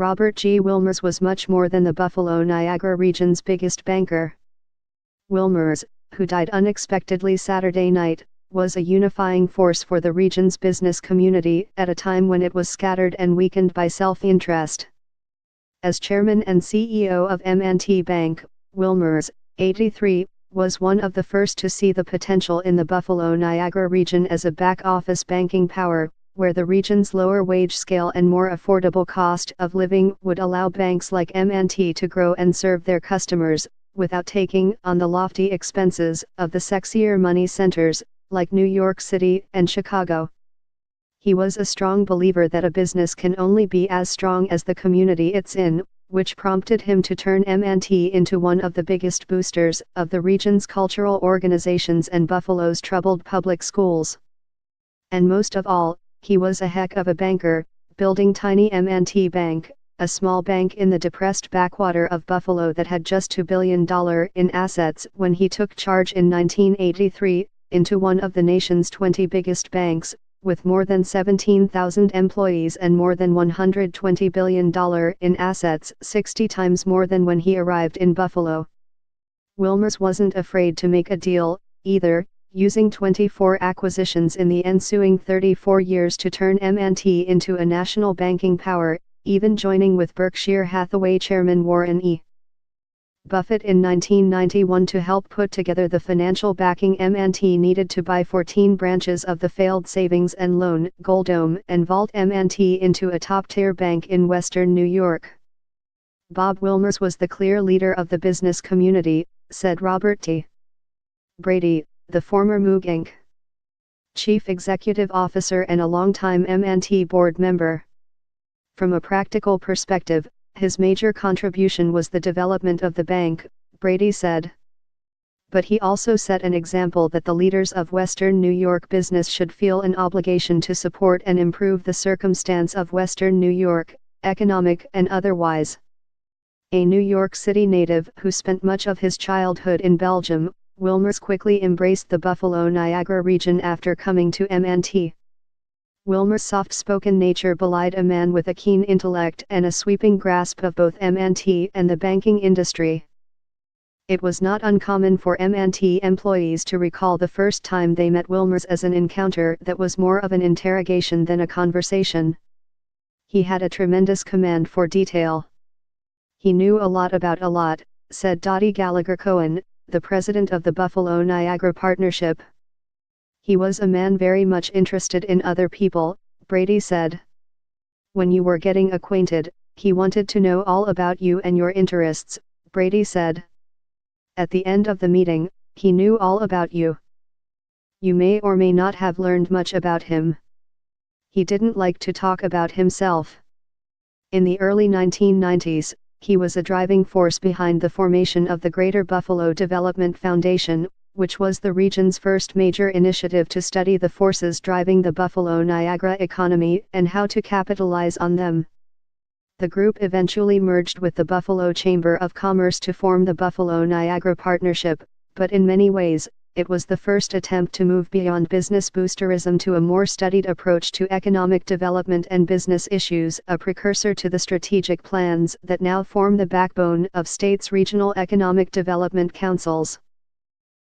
Robert G. Wilmers was much more than the Buffalo-Niagara region's biggest banker. Wilmers, who died unexpectedly Saturday night, was a unifying force for the region's business community at a time when it was scattered and weakened by self-interest. As chairman and CEO of M&T Bank, Wilmers, 83, was one of the first to see the potential in the Buffalo-Niagara region as a back-office banking power, where the region's lower wage scale and more affordable cost of living would allow banks like M&T to grow and serve their customers, without taking on the lofty expenses of the sexier money centers, like New York City and Chicago. He was a strong believer that a business can only be as strong as the community it's in, which prompted him to turn M&T into one of the biggest boosters of the region's cultural organizations and Buffalo's troubled public schools. And most of all, he was a heck of a banker, building tiny M&T Bank, a small bank in the depressed backwater of Buffalo that had just $2 billion in assets when he took charge in 1983, into one of the nation's 20 biggest banks, with more than 17,000 employees and more than $120 billion in assets, 60 times more than when he arrived in Buffalo. Wilmers wasn't afraid to make a deal, either, using 24 acquisitions in the ensuing 34 years to turn M&T into a national banking power, even joining with Berkshire Hathaway chairman Warren E. Buffett in 1991 to help put together the financial backing M&T needed to buy 14 branches of the failed savings and loan Goldome and vault M&T into a top-tier bank in Western New York. Bob Wilmers was the clear leader of the business community, said Robert T. Brady, the former Moog Inc. Chief Executive Officer and a longtime M&T board member. From a practical perspective, his major contribution was the development of the bank, Brady said. But he also set an example that the leaders of Western New York business should feel an obligation to support and improve the circumstance of Western New York, economic and otherwise. A New York City native who spent much of his childhood in Belgium, Wilmers quickly embraced the Buffalo-Niagara region after coming to M&T. Wilmers' soft-spoken nature belied a man with a keen intellect and a sweeping grasp of both M&T and the banking industry. It was not uncommon for M&T employees to recall the first time they met Wilmers as an encounter that was more of an interrogation than a conversation. He had a tremendous command for detail. He knew a lot about a lot, said Dottie Gallagher-Cohen, the president of the Buffalo-Niagara Partnership. He was a man very much interested in other people, Brady said. When you were getting acquainted, he wanted to know all about you and your interests, Brady said. At the end of the meeting, he knew all about you. You may or may not have learned much about him. He didn't like to talk about himself. In the early 1990s, he was a driving force behind the formation of the Greater Buffalo Development Foundation, which was the region's first major initiative to study the forces driving the Buffalo-Niagara economy and how to capitalize on them. The group eventually merged with the Buffalo Chamber of Commerce to form the Buffalo-Niagara Partnership, but in many ways, it was the first attempt to move beyond business boosterism to a more studied approach to economic development and business issues, a precursor to the strategic plans that now form the backbone of states' regional economic development councils.